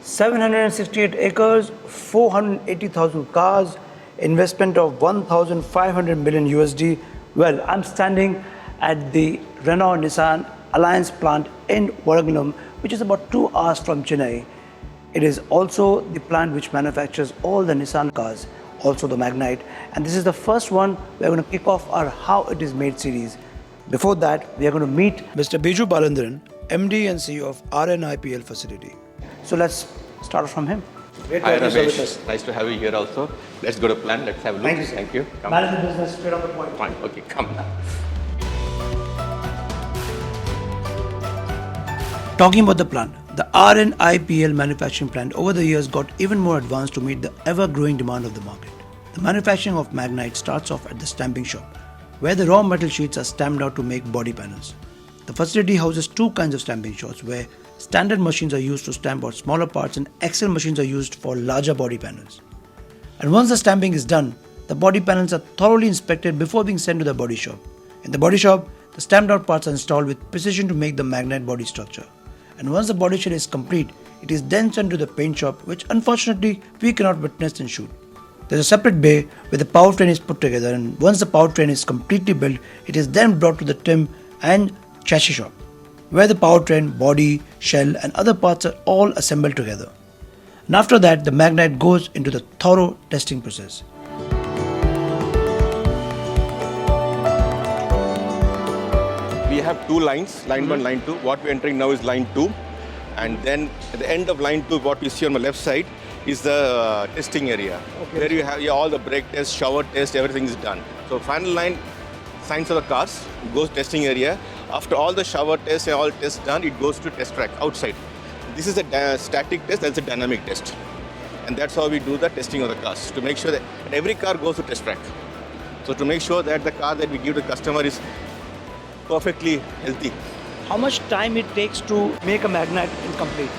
768 acres, 480,000 cars, investment of 1,500 million USD. Well, I'm standing at the Renault Nissan Alliance plant in Warangalam, which is about 2 hours from Chennai. It is also the plant which manufactures all the Nissan cars, also the Magnite. And this is the first one we're going to kick off our How It Is Made series. Before that, we are going to meet Mr. Biju Balandran, MD and CEO of RNIPL facility. So let's start from him. Great to have you with us. Nice to have you here also. Let's go to plan. Let's have a look. Thank you. Come. Manage the business straight on the point. Fine. Okay, come now. Talking about the plant, the RNIPL manufacturing plant over the years got even more advanced to meet the ever-growing demand of the market. The manufacturing of Magnite starts off at the stamping shop, where the raw metal sheets are stamped out to make body panels. The facility houses 2 kinds of stamping shops, where standard machines are used to stamp out smaller parts and XL machines are used for larger body panels. And once the stamping is done, the body panels are thoroughly inspected before being sent to the body shop. In the body shop, the stamped out parts are installed with precision to make the Magnite body structure. And once the body shell is complete, it is then sent to the paint shop, which unfortunately we cannot witness and shoot. There is a separate bay where the powertrain is put together, and once the powertrain is completely built, it is then brought to the trim and chassis shop, where the powertrain, body, shell and other parts are all assembled together. And after that, the Magnite goes into the thorough testing process. We have 2 lines, line 1, line 2. What we're entering now is line 2. And then at the end of line 2, what we see on the left side is the testing area. Okay. Where you have all the brake tests, shower tests, everything is done. So final line, signs of the cars, goes testing area. After all the shower tests and all tests done, it goes to test track outside. This is a static test, that's a dynamic test. And that's how we do the testing of the cars, to make sure that every car goes to test track. So to make sure that the car that we give to the customer is perfectly healthy. How much time it takes to make a Magnite incomplete?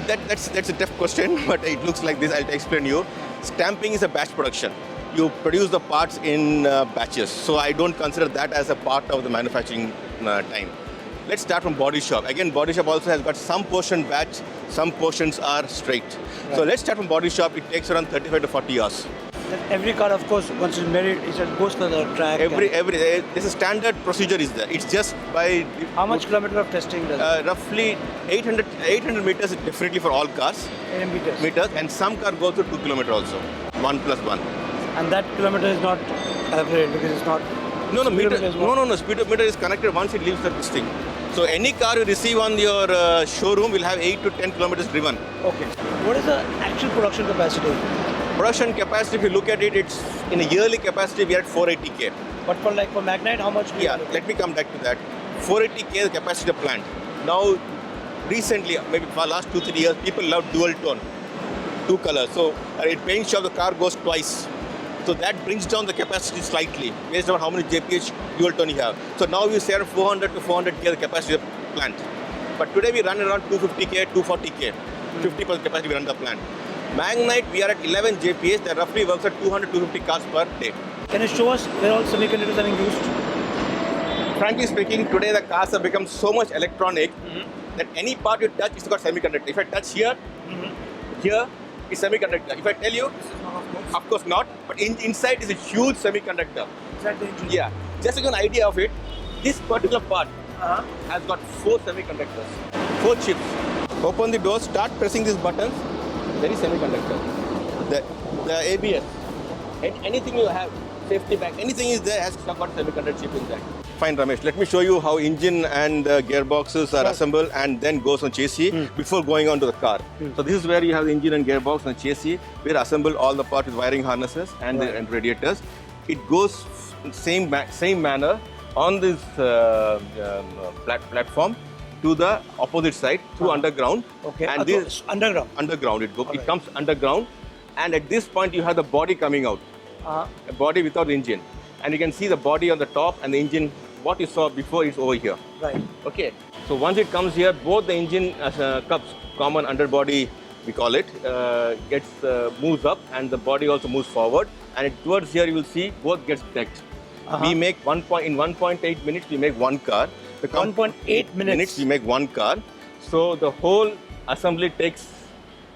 That's a tough question, but it looks like this. I'll explain you. Stamping is a batch production. You produce the parts in batches. So I don't consider that as a part of the manufacturing time. Let's start from body shop. Again, body shop also has got some portion batch, some portions are straight. Right. So let's start from body shop. It takes around 35 to 40 hours. Every car, of course, once it's made, it goes to the track. There's a standard procedure is there. It's just by... How much kilometer of testing does it? Roughly 800 meters is definitely for all cars. 800 meters. And some car goes to 2 kilometers also. 1 plus 1. And that kilometer is not calculated because it's not... Speedometer is connected once it leaves the testing. So any car you receive on your showroom will have 8 to 10 kilometers driven. Okay. What is the actual production capacity? Production capacity, if you look at it, it's in a yearly capacity we are at 480k. But for Magnite, how much? Let me come back to that. 480k is the capacity of the plant. Now, recently, maybe for the last 2-3 years, people love dual tone, 2 colors. So in paint shop, the car goes twice. So that brings down the capacity slightly based on how many JPH dual tone you have. So now we say 400 to 400k the capacity of the plant. But today we run around 250k, 240k, 50% capacity we run the plant. Magnite, we are at 11 JPH, that roughly works at 200-250 cars per day. Can you show us where all semiconductors are being used? Frankly speaking, today the cars have become so much electronic that any part you touch, it's got semiconductor. If I touch here, here is semiconductor. If I tell you, of course not, but inside is a huge semiconductor. Inside the engine? Yeah. Just to give an idea of it, this particular part has got 4 semiconductors, 4 chips. Open the door, start pressing these buttons. There is semiconductor. The ABS, anything you have, safety back, anything is there has got semiconductor chip inside. Fine, Ramesh. Let me show you how engine and gearboxes are assembled and then goes on chassis before going on to the car. So this is where you have the engine and gearbox and chassis. We assemble all the parts with wiring harnesses and radiators. It goes same manner on this platform to the opposite side through underground. Okay. And this underground. Underground. It comes underground, and at this point you have the body coming out. A body without the engine, and you can see the body on the top and the engine. What you saw before is over here. Right. Okay. So once it comes here, both the engine cups, common underbody, we call it, moves up, and the body also moves forward. And towards here you will see both gets decked. We make in 1.8 minutes we make 1 car. 1.8 minutes we make 1 car. So the whole assembly takes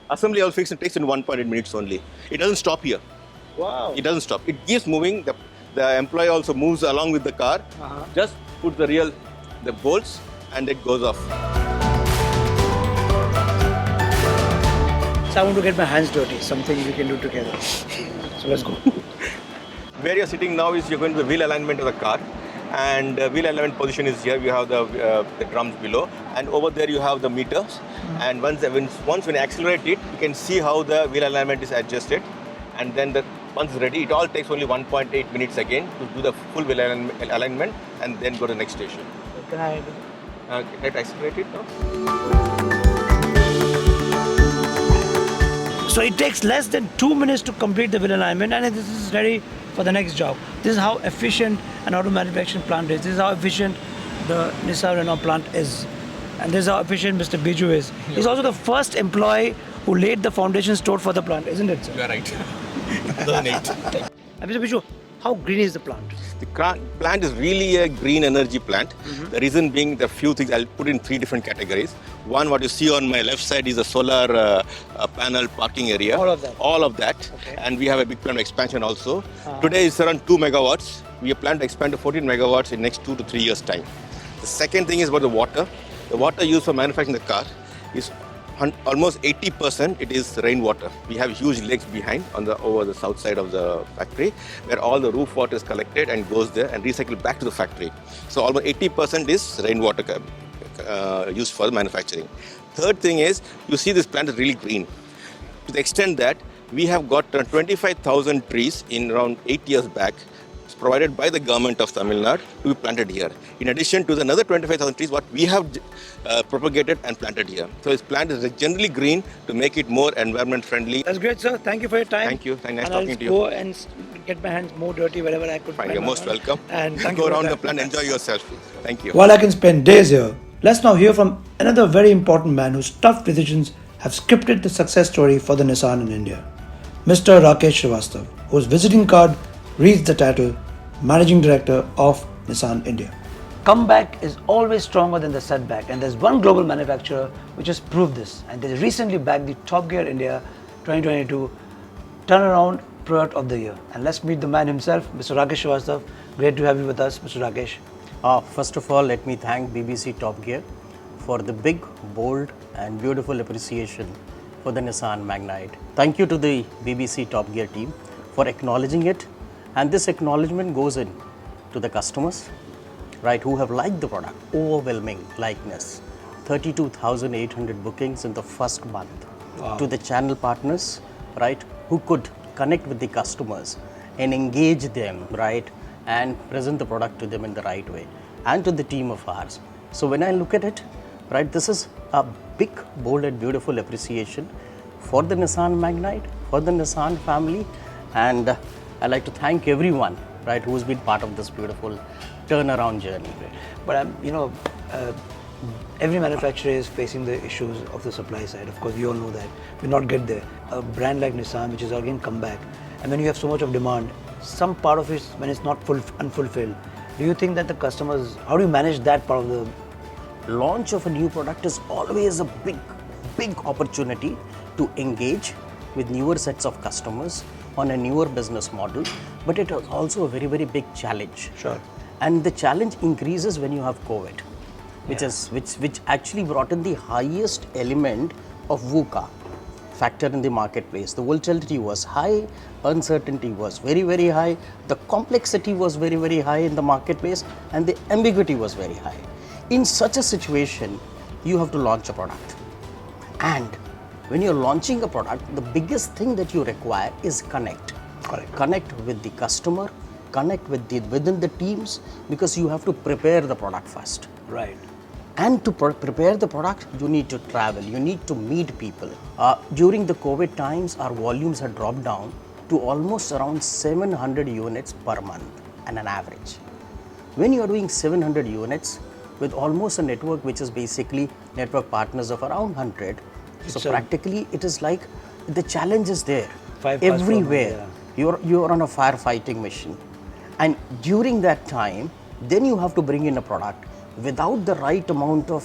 Assembly all fixed and takes in 1.8 minutes only. It doesn't stop here. Wow. It doesn't stop. It keeps moving. The employee also moves along with the car. Just put the bolts and it goes off. So I want to get my hands dirty, something we can do together. So let's go. Where you're sitting now is you're going to the wheel alignment of the car. And wheel alignment position is here. You have the drums below. And over there you have the meters. And once when you accelerate it, you can see how the wheel alignment is adjusted. And then once it's ready, it all takes only 1.8 minutes again to do the full wheel alignment and then go to the next station. Can I Can I accelerate it now? So it takes less than 2 minutes to complete the wheel alignment, and this is ready for the next job. This is how efficient an auto manufacturing plant is. This is how efficient the Nissan Renault plant is. And this is how efficient Mr. Biju is. He's also the first employee who laid the foundation stone for the plant, isn't it, sir? You are right. 2008. And Mr. Biju, how green is the plant? The plant is really a green energy plant. The reason being the few things I'll put in 3 different categories. One, what you see on my left side is a solar panel parking area. All of that? All of that. Okay. And we have a big plan of expansion also. Today it's around 2 megawatts. We have planned to expand to 14 megawatts in next 2 to 3 years' time. The second thing is about the water. The water used for manufacturing the car is almost 80% it is rainwater. We have huge lakes behind over the south side of the factory where all the roof water is collected and goes there and recycled back to the factory. So almost 80% is rainwater used for the manufacturing. Third thing is, you see this plant is really green. To the extent that we have got 25,000 trees in around 8 years back provided by the government of Tamil Nadu to be planted here. In addition to the another 25,000 trees what we have propagated and planted here. So this plant is generally green to make it more environment friendly. That's great, sir. Thank you for your time. Thank you. Nice and talking I'll to you. go and get my hands more dirty wherever I could. Fine, you're most welcome. And thank go you around for the that. plant, enjoy yourself. Thank you. While I can spend days here, let's now hear from another very important man whose tough decisions have scripted the success story for the Nissan in India. Mr. Rakesh Srivastava, whose visiting card reads the title Managing Director of Nissan India. Comeback is always stronger than the setback, and there's one global manufacturer which has proved this, and they recently bagged the Top Gear India 2022 Turnaround Product of the Year. And let's meet the man himself, Mr. Rakesh Srivastava. Great to have you with us, Mr. Rakesh. First of all, let me thank BBC Top Gear for the big, bold and beautiful appreciation for the Nissan Magnite. Thank you to the BBC Top Gear team for acknowledging it, and this acknowledgement goes in to the customers, right, who have liked the product, overwhelming likeness, 32,800 bookings in the first month. Wow. To the channel partners, right, who could connect with the customers and engage them, right, and present the product to them in the right way, and to the team of ours. So when I look at it, right, this is a big, bold and beautiful appreciation for the Nissan Magnite, for the Nissan family, and I'd like to thank everyone, right, who's been part of this beautiful turnaround journey. But every manufacturer is facing the issues of the supply side. Of course, we all know that. We'll not get there. A brand like Nissan, which is again come back, and when you have so much of demand, some part of it, when it's not unfulfilled, do you think that the customers, how do you manage that part of the... Launch of a new product is always a big opportunity to engage with newer sets of customers on a newer business model, but it is also a very big challenge. Sure. And the challenge increases when you have COVID, which actually brought in the highest element of VUCA factor in the marketplace. The volatility was high, uncertainty was very high, the complexity was very high in the marketplace, and the ambiguity was very high. In such a situation, you have to launch a product. And when you're launching a product, the biggest thing that you require is connect. Correct. Connect with the customer, connect within the teams, because you have to prepare the product first. Right. And to prepare the product, you need to travel, you need to meet people. During the COVID times, our volumes had dropped down to almost around 700 units per month on an average. When you are doing 700 units with almost a network which is basically network partners of around 100, so practically it is like the challenge is there everywhere. You're on a firefighting mission, and during that time, then you have to bring in a product without the right amount of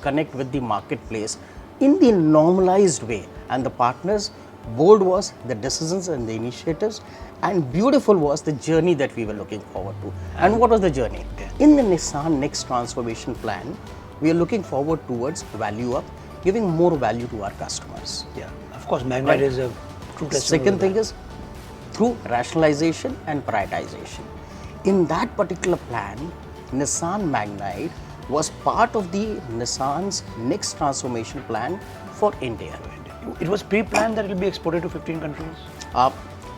connect with the marketplace in the normalized way. and the partners. Bold was the decisions and the initiatives, and beautiful was the journey that we were looking forward to. And what was the journey? In the Nissan Next Transformation Plan, we are looking forward towards value up, giving more value to our customers. Yeah, of course, Magnite is a true testimony. Second thing is through rationalization and prioritization. In that particular plan, Nissan Magnite was part of the Nissan's Next Transformation Plan for India. It was pre-planned that it will be exported to 15 countries.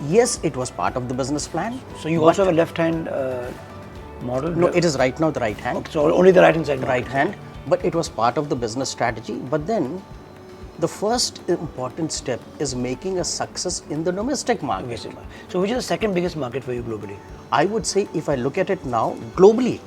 Yes, it was part of the business plan. So you also have a left-hand model? No, it is right now the right hand. Okay, so only the right-hand side? Right hand, but it was part of the business strategy. But then the first important step is making a success in the domestic market. So which is the second biggest market for you globally? I would say if I look at it now, globally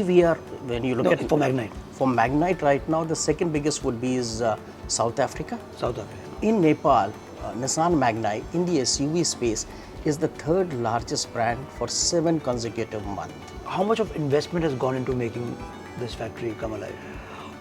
we are, when you look at for Magnite. For Magnite right now, the second biggest would be is South Africa. South Africa. In Nepal, Nissan Magnite in the SUV space is the third largest brand for 7 consecutive months. How much of investment has gone into making this factory come alive?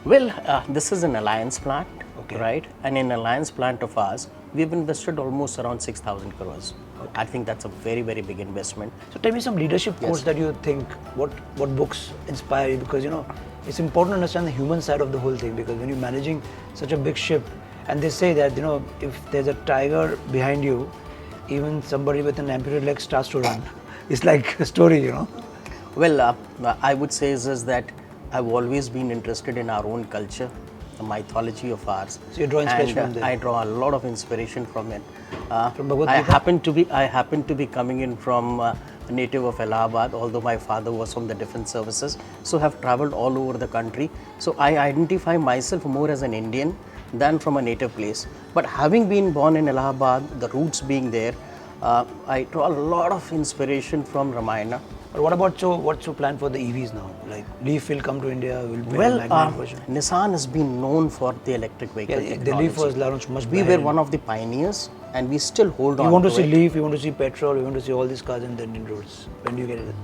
Well, this is an alliance plant, Okay. right? And in alliance plant of ours, we've invested almost around 6,000 crores. Okay. I think that's a very, very big investment. So tell me some leadership quotes that you think, what books inspire you? Because it's important to understand the human side of the whole thing, because when you're managing such a big ship, and they say that if there's a tiger behind you, even somebody with an amputated leg starts to run. It's like a story, Well, I would say is that I've always been interested in our own culture, the mythology of ours. So you draw inspiration from there? I draw a lot of inspiration from it. From Bhagavad I Gita? happen to be coming in from a native of Allahabad, although my father was from the defense services. So have traveled all over the country. So I identify myself more as an Indian than from a native place. But having been born in Allahabad, the roots being there, I draw a lot of inspiration from Ramayana. But what's your plan for the EVs now? Like Leaf will come to India, will be Well, a Magnite version. Nissan has been known for the electric vehicle Yeah, the technology. Leaf was launched much We behind. were one of the pioneers, and we still hold on You want to see it. Leaf, you want to see petrol, you want to see all these cars in the Indian roads. When do you get it?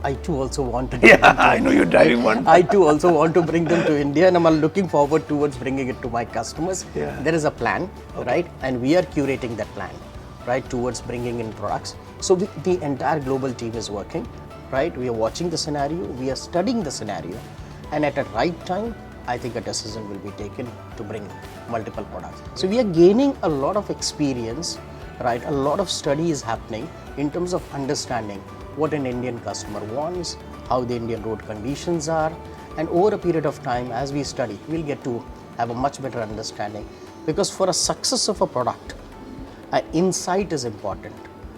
I too also want to. I know you're driving one. I too also want to bring them to India, and I'm looking forward towards bringing it to my customers. Yeah. There is a plan, right? And we are curating that plan, right, towards bringing in products. So the entire global team is working, right? We are watching the scenario, we are studying the scenario, and at the right time, I think a decision will be taken to bring multiple products. So we are gaining a lot of experience, right? A lot of study is happening in terms of understanding what an Indian customer wants, how the Indian road conditions are, and over a period of time, as we study, we'll get to have a much better understanding. Because for a success of a product, insight is important,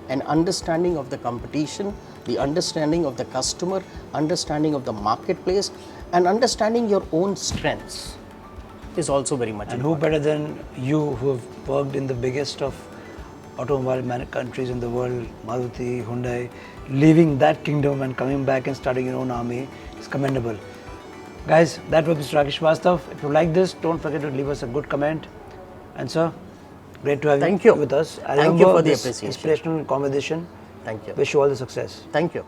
an understanding of the competition, the understanding of the customer, understanding of the marketplace, and understanding your own strengths is also very much And important. who better than you, who have worked in the biggest of automobile countries in the world, Maruti, Hyundai, leaving that kingdom and coming back and starting your own army is commendable. Guys, that was Mr. Rakesh Srivastava. If you like this, don't forget to leave us a good comment. And sir, great to have Thank you with us. I Thank you remember for the this appreciation. inspirational conversation. Thank you. Wish you all the success. Thank you.